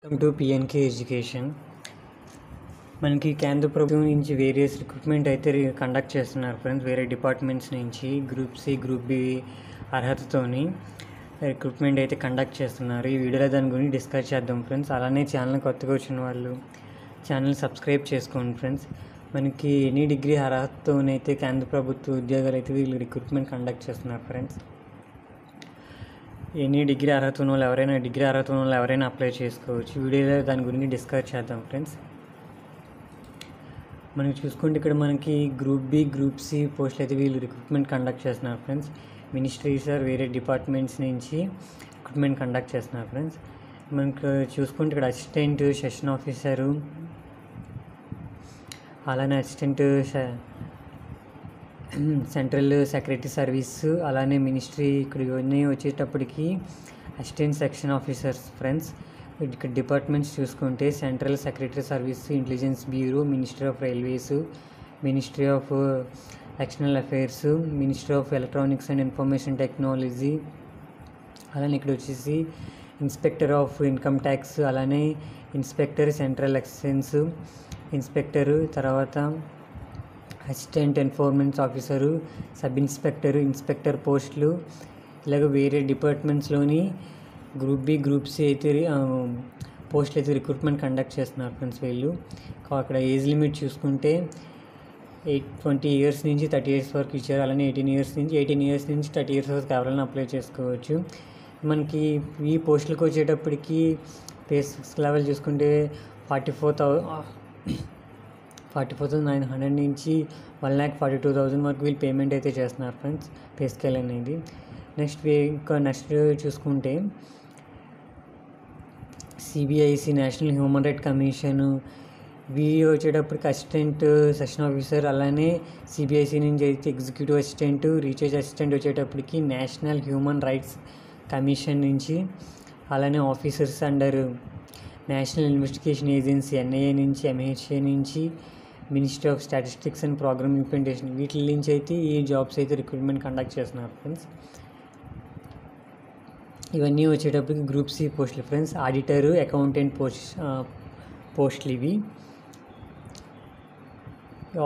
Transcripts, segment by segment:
Welcome to పిఎన్కే education. మనకి కేంద్ర ప్రభుత్వం నుంచి వేరియస్ రిక్రూట్మెంట్ అయితే కండక్ట్ చేస్తున్నారు ఫ్రెండ్స్. వేరే డిపార్ట్మెంట్స్ నుంచి గ్రూప్ సి, గ్రూప్ బి అర్హతతోని రిక్రూట్మెంట్ అయితే కండక్ట్ చేస్తున్నారు. ఈ వీడియోలో దాని గురించి డిస్కస్ చేద్దాం ఫ్రెండ్స్. అలానే ఛానల్ కొత్తగా వచ్చిన వాళ్ళు ఛానల్ సబ్స్క్రైబ్ చేసుకోండి ఫ్రెండ్స్. మనకి ఎనీ డిగ్రీ అర్హతతోనైతే కేంద్ర ప్రభుత్వ ఉద్యోగాలు అయితే వీళ్ళు రిక్రూట్మెంట్ కండక్ట్ చేస్తున్నారు ఫ్రెండ్స్. ఎనీ డిగ్రీ అర్హత ఉన్న వాళ్ళు ఎవరైనా అప్లై చేసుకోవచ్చు. వీడియోలో దాని గురించి డిస్కస్ చేద్దాం ఫ్రెండ్స్. మనం చూసుకుంటే ఇక్కడ మనకి గ్రూప్ బి, గ్రూప్ సి పోస్టులు అయితే వీళ్ళు రిక్రూట్మెంట్ కండక్ట్ చేస్తున్నారు ఫ్రెండ్స్. మినిస్ట్రీస్ వేరే డిపార్ట్మెంట్స్ నుంచి రిక్రూట్మెంట్ కండక్ట్ చేస్తున్నారు ఫ్రెండ్స్. మనకు చూసుకుంటే ఇక్కడ అసిస్టెంట్ సెషన్ ఆఫీసరు, అలానే అసిస్టెంట్ సెంట్రల్ సెక్రటరీ సర్వీస్, అలానే మినిస్ట్రీ ఇక్కడ ఇవన్నీ వచ్చేటప్పటికి అసిస్టెంట్ సెక్షన్ ఆఫీసర్స్ ఫ్రెండ్స్. ఇక్కడ డిపార్ట్మెంట్స్ చూసుకుంటే central secretary service, intelligence bureau, ministry of railways, ministry of external affairs, ministry of electronics and information technology, అలానే ఇక్కడ వచ్చేసి ఇన్స్పెక్టర్ ఆఫ్ ఇన్కమ్ ట్యాక్స్, అలానే ఇన్స్పెక్టర్ సెంట్రల్ ఎక్సైజ్ ఇన్స్పెక్టరు, తర్వాత assistant enforcement officer, sub inspector, inspector పోస్టులు, ఇలాగ వేరే డిపార్ట్మెంట్స్లోని group B, group C అయితే పోస్టులు అయితే రిక్రూట్మెంట్ కండక్ట్ చేస్తున్నారు ఫ్రెండ్స్ వీళ్ళు. అక్కడ ఏజ్ లిమిట్ చూసుకుంటే 20 years నుంచి 30 years వరకు ఇచ్చారు. అలానే 18 years నుంచి 30 years వరకు ఎవరైనా అప్లై చేసుకోవచ్చు. మనకి ఈ పోస్టులకు వచ్చేటప్పటికి పే లెవెల్ చూసుకుంటే 44,900 నుంచి 1,42,000 వరకు వీళ్ళు పేమెంట్ అయితే చేస్తున్నారు ఫ్రెండ్స్, పే స్కేల్ అనేది. నెక్స్ట్ చూసుకుంటే CBIC, national human right commission, వీళ్ళు వచ్చేటప్పటికి అసిస్టెంట్ సెషన్ ఆఫీసర్, అలానే సిబిఐసి నుంచి అయితే ఎగ్జిక్యూటివ్ అసిస్టెంట్, రీసెర్చ్ అసిస్టెంట్ వచ్చేటప్పటికి నేషనల్ హ్యూమన్ రైట్స్ కమిషన్ నుంచి, అలానే officers under national investigation agency NIA నుంచి, ఎంహెచ్ఏ నుంచి, ministry of statistics and programme implementation, వీటి నుంచి అయితే ఈ జాబ్స్ అయితే రిక్రూట్మెంట్ కండక్ట్ చేస్తున్నారు ఫ్రెండ్స్. ఇవన్నీ వచ్చేటప్పటికి గ్రూప్ సి పోస్టులు ఫ్రెండ్స్. ఆడిటరు, అకౌంటెంట్ పోస్టులు ఇవి.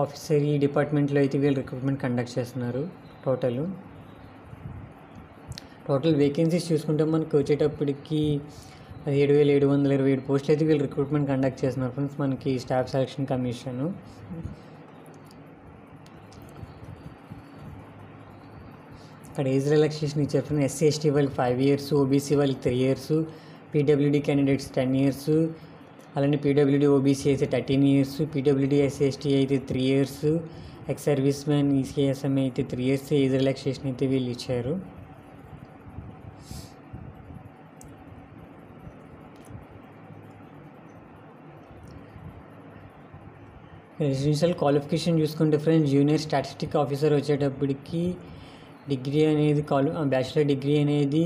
ఆఫీసర్ ఈ డిపార్ట్మెంట్లో అయితే వీళ్ళు రిక్రూట్మెంట్ కండక్ట్ చేస్తున్నారు. టోటల్ వేకెన్సీస్ చూసుకుంటే మనకు వచ్చేటప్పటికి 17,727 పోస్టులు అయితే వీళ్ళు రిక్రూట్మెంట్ కండక్ట్ చేస్తున్నారు ఫ్రెండ్స్. మనకి స్టాఫ్ సెలక్షన్ కమిషను. ఇక్కడ ఏజ్ రిలాక్సేషన్ ఇచ్చారు ఫ్రెండ్స్. ఎస్సీ ఎస్టీ వాళ్ళకి 5 years, ఓబీసీ వాళ్ళకి 3 years, పీడబ్ల్యూడీ క్యాండిడేట్స్ 10 years, అలానే పీడబ్ల్యూడీ ఓబీసీ అయితే 13 years, పీడబ్ల్యూడీ ఎస్సీ ఎస్టీ అయితే 3 years, ఎక్స్ సర్వీస్ మ్యాన్ ఈసీఎస్ఎం అయితే 3 years ఏజ్ రిలాక్సేషన్ అయితే వీళ్ళు ఇచ్చారు. రెసిడెన్షియల్ క్వాలిఫికేషన్ చూసుకుంటే ఫ్రెండ్స్, జూనియర్ స్టాటిస్టిక్ ఆఫీసర్ వచ్చేటప్పటికి డిగ్రీ అనేది బ్యాచిలర్ డిగ్రీ అనేది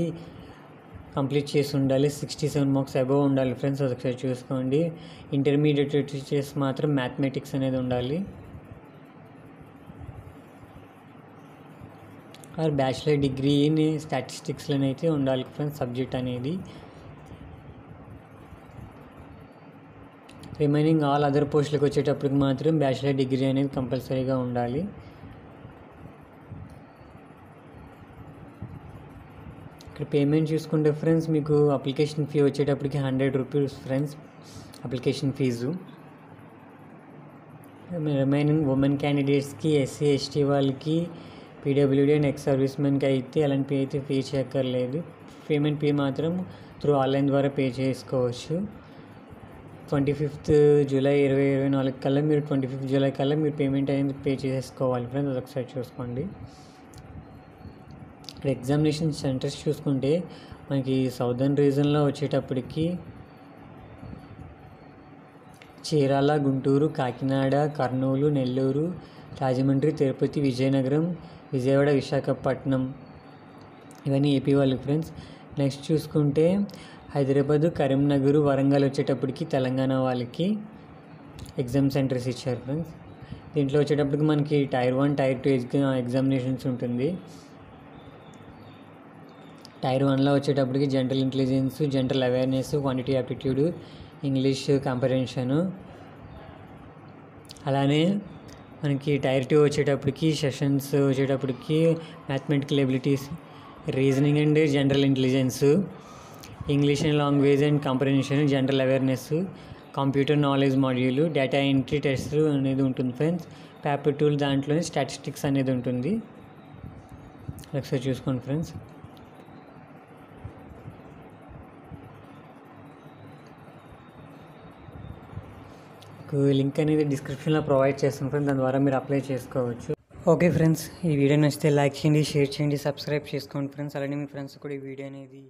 కంప్లీట్ చేసి ఉండాలి. 67 marks అబవ్ ఉండాలి ఫ్రెండ్స్, ఒకసారి చూసుకోండి. ఇంటర్మీడియట్ చేసి మాత్రం మ్యాథమెటిక్స్ అనేది ఉండాలి. బ్యాచిలర్ డిగ్రీని స్టాటిస్టిక్స్లోనే అయితే ఉండాలి ఫ్రెండ్స్ సబ్జెక్ట్ అనేది. రిమైనింగ్ ఆల్ అదర్ పోస్టులకు వచ్చేటప్పటికి మాత్రం బ్యాచిలర్ డిగ్రీ అనేది కంపల్సరీగా ఉండాలి. ఇక్కడ పేమెంట్ చూసుకుంటే ఫ్రెండ్స్, మీకు అప్లికేషన్ ఫీ వచ్చేటప్పటికి 100 rupees friends application fee. Remaining women క్యాండిడేట్స్కి, ఎస్సీ ఎస్టీ వాళ్ళకి, పీడబ్ల్యూడీ అండ్ ఎక్స్ సర్వీస్ మెన్కి అయితే అలాంటి పే అయితే పే చేయక్కర్లేదు. పేమెంట్ పే మాత్రం త్రూ ఆన్లైన్ ద్వారా పే చేసుకోవచ్చు. 25th July 2024 కల్లా మీరు 25th July కల్లా మీరు పేమెంట్ అనేది పే చేసుకోవాలి ఫ్రెండ్స్, ఒకసారి చూసుకోండి. ఇక్కడ ఎగ్జామినేషన్ సెంటర్స్ చూసుకుంటే మనకి సౌదర్న్ రీజన్లో వచ్చేటప్పటికి చీరాల, గుంటూరు, కాకినాడ, కర్నూలు, నెల్లూరు, రాజమండ్రి, తిరుపతి, విజయనగరం, విజయవాడ, విశాఖపట్నం ఇవన్నీ ఏపీ వాళ్ళకి ఫ్రెండ్స్. నెక్స్ట్ చూసుకుంటే హైదరాబాదు, కరీంనగర్, వరంగల్ వచ్చేటప్పటికి తెలంగాణ వాళ్ళకి ఎగ్జామ్ సెంటర్స్ ఇచ్చారు ఫ్రెండ్స్. దీంట్లో వచ్చేటప్పటికి మనకి Tier 1, Tier 2 ఎగ్జామినేషన్స్ ఉంటుంది. టైర్ 1లో వచ్చేటప్పటికి general intelligence, general awareness, quantity aptitude, English కాంప్రహెన్షను. అలానే మనకి టైర్ 2 వచ్చేటప్పటికి సెషన్స్ వచ్చేటప్పటికి mathematical abilities, reasoning and general intelligence, English and language and comprehension, general awareness, computer knowledge module, data entry test అనేది ఉంటుంది friends. Paper 2 దాంట్లోనే statistics అనేది ఉంటుంది. ఒకసారి చూసుకోండి ఫ్రెండ్స్. లింక్ అనేది డిస్క్రిప్షన్లో ప్రొవైడ్ చేస్తాను ఫ్రెండ్స్, దాని ద్వారా మీరు అప్లై చేసుకోవచ్చు. ఓకే ఫ్రెండ్స్, ఈ వీడియో నచ్చితే లైక్ చేయండి, షేర్ చేయండి, సబ్స్క్రైబ్ చేసుకోండి ఫ్రెండ్స్. అలానే మీ ఫ్రెండ్స్ కూడా ఈ వీడియో అనేది